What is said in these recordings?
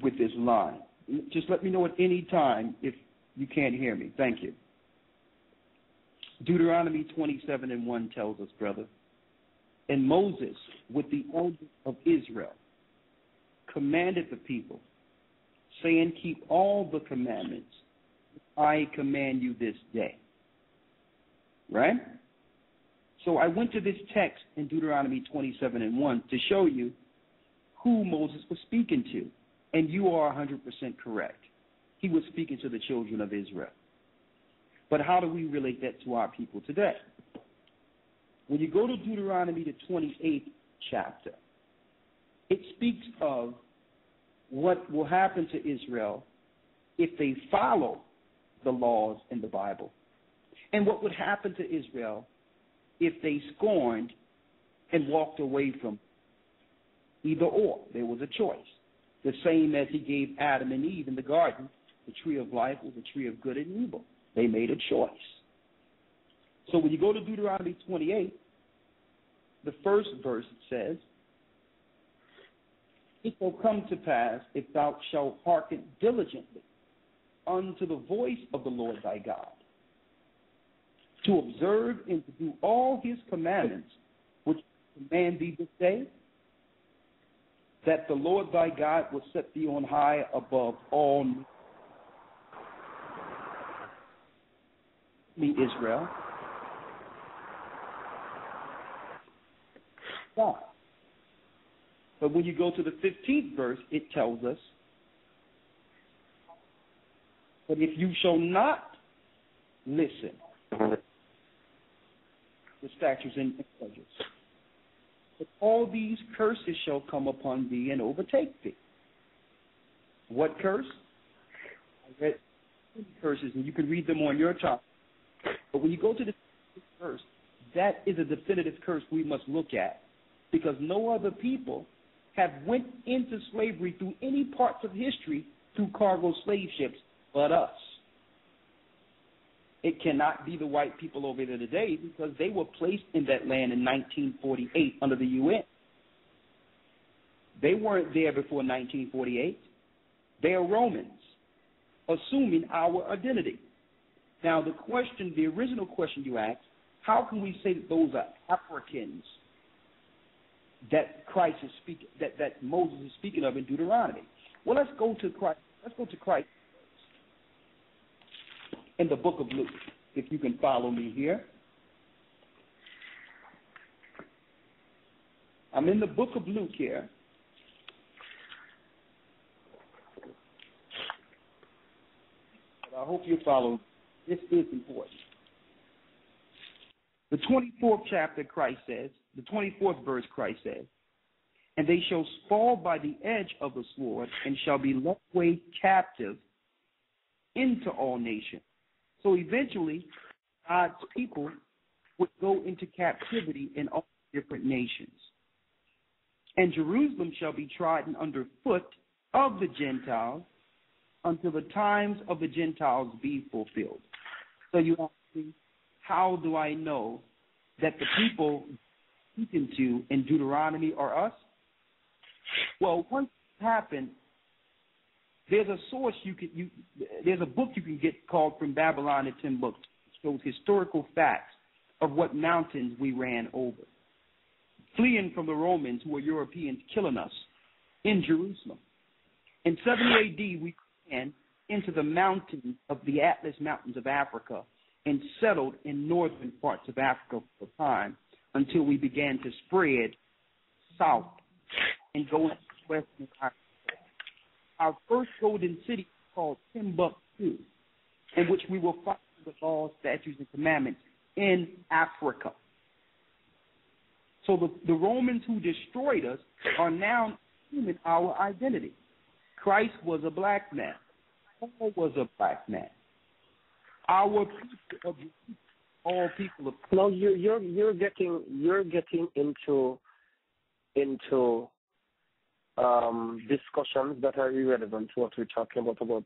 with this line. Just let me know at any time if you can't hear me. Thank you. Deuteronomy 27:1 tells us, brother, and Moses, with the elders of Israel, commanded the people, saying, keep all the commandments I command you this day. Right? So I went to this text in Deuteronomy 27:1 to show you who Moses was speaking to. And you are 100% correct. He was speaking to the children of Israel. But how do we relate that to our people today? When you go to Deuteronomy, the 28th chapter, it speaks of what will happen to Israel if they follow the laws in the Bible, and what would happen to Israel if they scorned and walked away from either or. There was a choice. The same as he gave Adam and Eve in the garden, the tree of life was the tree of good and evil. They made a choice. So when you go to Deuteronomy 28, the first verse says, it will come to pass, if thou shalt hearken diligently unto the voice of the Lord thy God, to observe and to do all his commandments, which I command thee this day, that the Lord thy God will set thee on high above all me, Israel. God. But when you go to the 15th verse, it tells us, but if you shall not listen to statutes and judges, but all these curses shall come upon thee and overtake thee. What curse? I read curses, and you can read them on your time. But when you go to the verse, that is a definitive curse we must look at, because no other people have went into slavery through any parts of history through cargo slave ships but us. It cannot be the white people over there today, because they were placed in that land in 1948 under the UN. They weren't there before 1948. They are Romans, assuming our identity. Now, the original question you asked, how can we say that those are Africans that Christ is speaking, that Moses is speaking of in Deuteronomy? Well, let's go to Christ. Let's go to Christ in the book of Luke, if you can follow me here. I'm in the book of Luke here. But I hope you follow. This is important. The 24th chapter, Christ says, the 24th verse, Christ says, and they shall fall by the edge of the sword and shall be led away captive into all nations. So eventually, God's people would go into captivity in all different nations. And Jerusalem shall be trodden under foot of the Gentiles until the times of the Gentiles be fulfilled. So you ask me, how do I know that the people speaking to in Deuteronomy are us? Well, once it happened, there's a source there's a book you can get called From Babylon to Timbuktu. It shows historical facts of what mountains we ran over, fleeing from the Romans, who were Europeans, killing us in Jerusalem. In 70 A.D., we ran into the mountains of the Atlas Mountains of Africa and settled in northern parts of Africa for a time until we began to spread south and go into western Africa. Our first golden city was called Timbuktu, in which we will follow the laws, statutes, and commandments in Africa. So the Romans who destroyed us are now assuming our identity. Christ was a black man. Paul was a black man. Our people, all people of. No, you're getting into discussions that are irrelevant to what we're talking about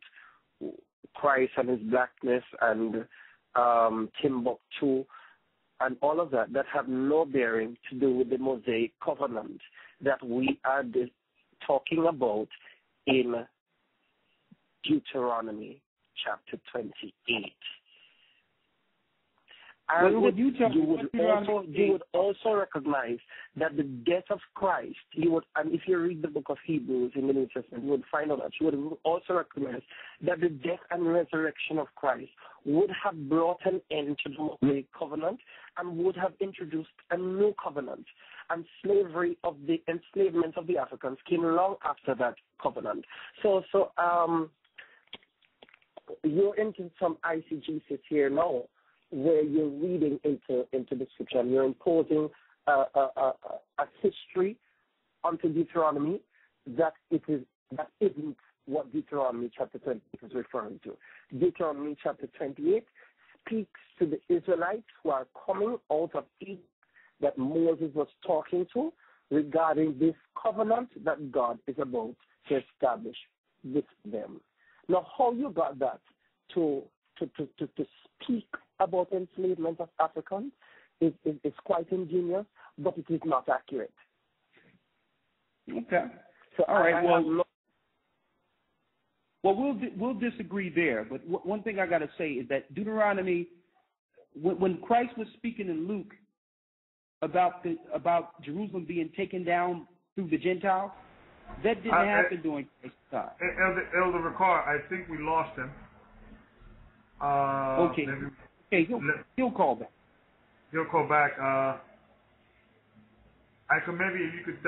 Christ and his blackness and Timbuktu and all of that have no bearing to do with the Mosaic covenant that we are talking about in Deuteronomy chapter 28. Well, And would you tell me you what would Deuteronomy also recognize that the death of Christ, and if you read the book of Hebrews in the New Testament, you would find out that you would also recognize that the death and resurrection of Christ would have brought an end to the Mosaic covenant and would have introduced a new covenant. And enslavement of the Africans came long after that covenant. So you're into some ICGCs here now, where you're reading into the scripture and you're imposing a history onto Deuteronomy that isn't what Deuteronomy chapter 28 is referring to. Deuteronomy chapter 28 speaks to the Israelites who are coming out of Egypt that Moses was talking to regarding this covenant that God is about to establish with them. Now, how you got that to speak about enslavement of Africans is quite ingenious, but it is not accurate. Okay. So all right. We'll disagree there. But one thing I got to say is that Deuteronomy, when Christ was speaking in Luke about Jerusalem being taken down through the Gentiles, that didn't happen during Christ's time. Elder Ricard, I think we lost him. Okay. He'll call back. He'll call back. Maybe if you could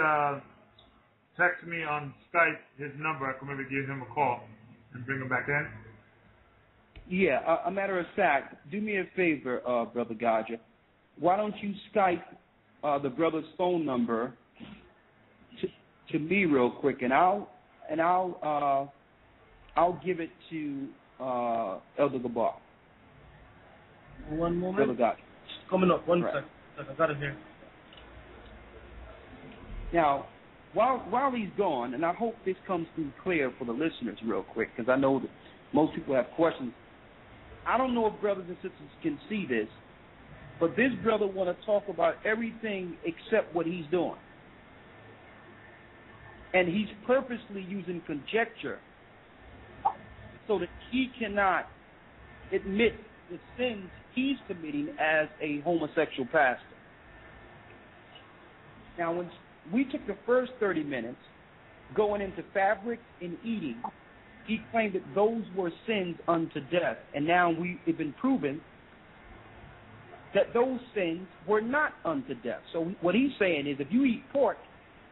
text me on Skype his number, I could maybe give him a call and bring him back in. Yeah. A matter of fact, do me a favor, Brother Gocc. Why don't you Skype the brother's phone number to me real quick, and I'll give it to Elder Gocc. One moment. Brother Gocc. Coming up. One right. second. I got it here. Now, while he's gone, and I hope this comes through clear for the listeners real quick, because I know that most people have questions. I don't know if brothers and sisters can see this, but this brother want to talk about everything except what he's doing. And he's purposely using conjecture so that he cannot admit the sins he's committing as a homosexual pastor. Now, when we took the first 30 minutes going into fabric and eating, he claimed that those were sins unto death. And now we've been proven that those sins were not unto death. So what he's saying is if you eat pork,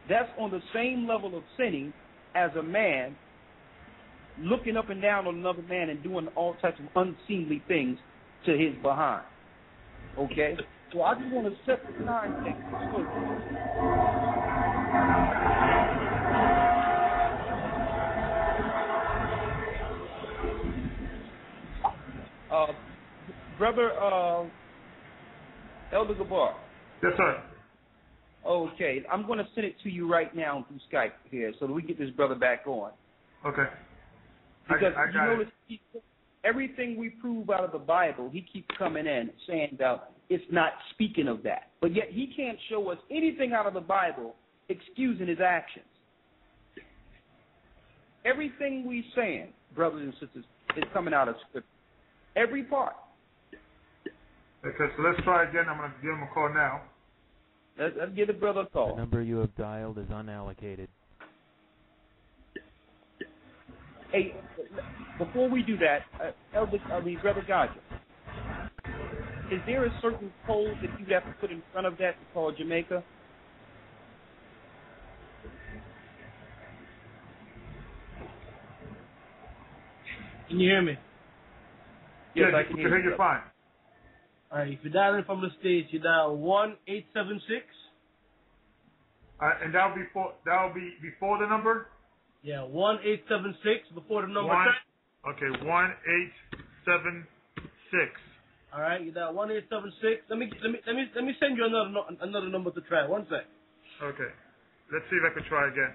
that's on the same level of sinning as a man looking up and down on another man and doing all types of unseemly things to his behind. Okay? So I just want to set the context. Brother Elder Gocc. Yes, sir. Okay, I'm going to send it to you right now through Skype here so that we get this brother back on. Okay. Because I you notice everything we prove out of the Bible, he keeps coming in saying that it's not speaking of that. But yet he can't show us anything out of the Bible excusing his actions. Everything we saying, brothers and sisters, is coming out of Scripture. Every part. Okay, so let's try again. I'm going to give him a call now. Let's give the brother a call. The number you have dialed is unallocated. Hey, before we do that, Brother Gocc, is there a certain code that you have to put in front of that to call Jamaica? Can you hear me? Yes, yeah, I can hear you. Fine. All right, if you're dialing from the States, you dial 1-876. And that'll be before the number? Yeah, 1-876 before the number. Okay, 1-876. All right, you dial 1-876. Let me send you another number to try. One sec. Okay, let's see if I can try again.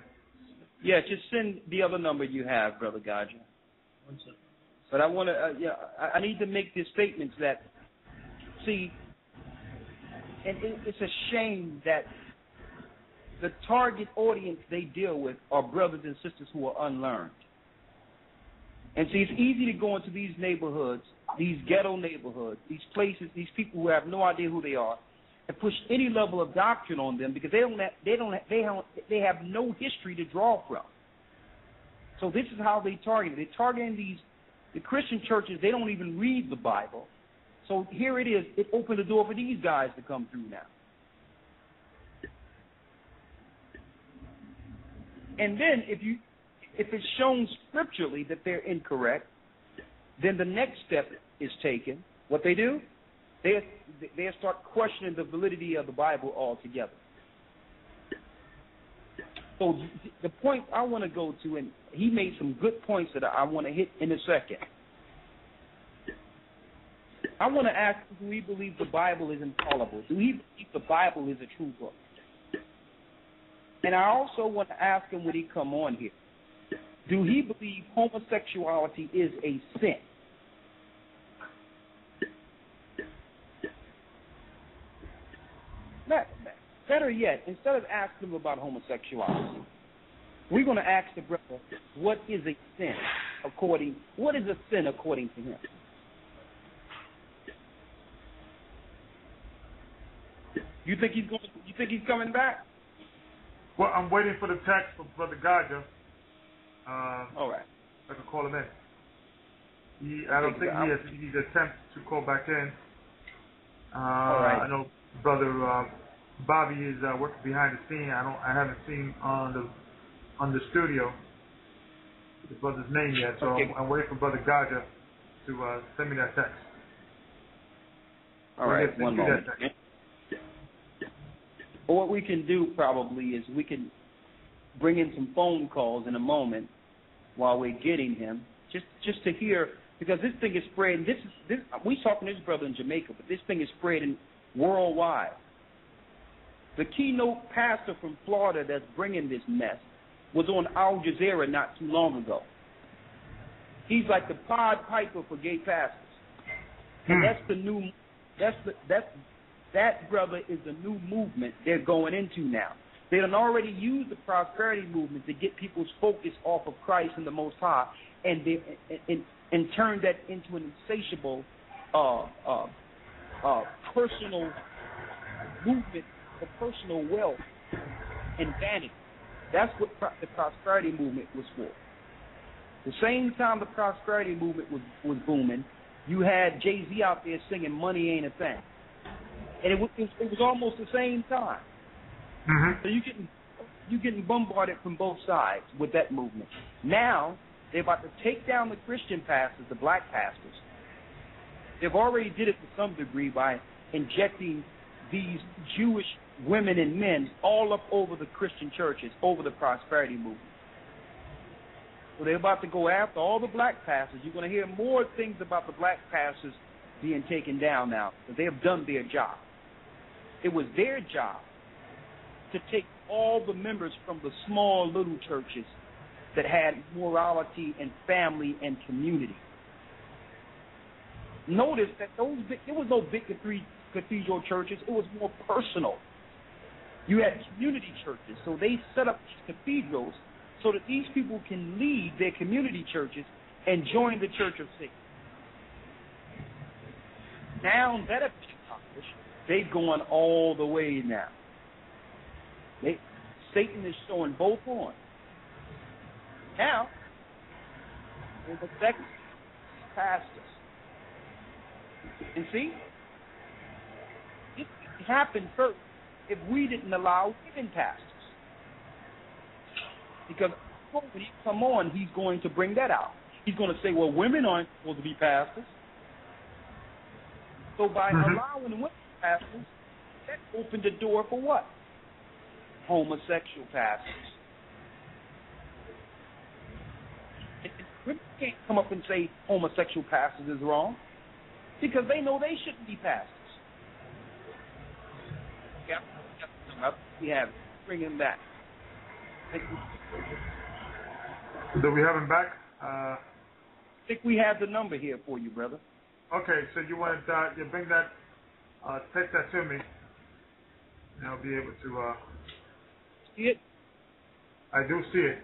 Yeah, just send the other number you have, Brother Gocc. One sec. But I want to, I need to make these statements that, see, and it's a shame that the target audience they deal with are brothers and sisters who are unlearned. And see, it's easy to go into these neighborhoods, these ghetto neighborhoods, these places, these people who have no idea who they are, and push any level of doctrine on them because they have no history to draw from. So this is how they target. They're targeting the Christian churches. They don't even read the Bible. So here it is. It opened the door for these guys to come through now. And then if it's shown scripturally that they're incorrect, then the next step is taken. What they do? They start questioning the validity of the Bible altogether. So the point I want to go to, and he made some good points that I want to hit in a second. I want to ask, do we believe the Bible is infallible? Do we believe the Bible is a true book? And I also want to ask him when he come on here, do he believe homosexuality is a sin? Better yet, instead of asking him about homosexuality, we're going to ask the brother, what is a sin according to him? You think he's coming back? Well, I'm waiting for the text from Brother Gocc. All right. I can call him in. I don't think he's attempted to call back in. All right. I know Brother Bobby is working behind the scene. I haven't seen on the studio the brother's name yet, so okay. I'm waiting for Brother Gocc to send me that text. All right, one moment. Well, what we can do probably is we can bring in some phone calls in a moment while we're getting him, just to hear, because this thing is spreading. We talking to this brother in Jamaica, but this thing is spreading worldwide. The keynote pastor from Florida that's bringing this mess was on Al Jazeera not too long ago. He's like the Pied Piper for gay pastors, and that's the new. That brother is the new movement they're going into now. They done already used the prosperity movement to get people's focus off of Christ and the Most High, and turn that into an insatiable personal movement for personal wealth and vanity. That's what the prosperity movement was for. The same time the prosperity movement was booming, you had Jay-Z out there singing "Money Ain't a Thing," and it was almost the same time. Mm-hmm. So you're getting bombarded from both sides with that movement. Now they're about to take down the Christian pastors, the black pastors. They've already did it to some degree by injecting these Jewish women and men all up over the Christian churches, over the prosperity movement. So they're about to go after all the black pastors. You're going to hear more things about the black pastors being taken down now, because they have done their job. It was their job to take all the members from the small little churches that had morality and family and community. Notice that there was no big cathedral churches. It was more personal. You had community churches, so they set up these cathedrals so that these people can lead their community churches and join the Church of Satan. Now that has been accomplished, they've gone all the way now. Satan is showing both horns. Now, in the second pastors. And see, it happened first if we didn't allow women pastors. Because when he come on, he's going to bring that out. He's going to say, well, women aren't supposed to be pastors. So by allowing women pastors, that opened the door for what? Homosexual pastors. Women can't come up and say homosexual pastors is wrong, because they know they shouldn't be pastors. We have it. Bring him back. Do we have him back? I think we have the number here for you, brother. Okay, so you want you bring that, text that to me, and I'll be able to. See it? I do see it.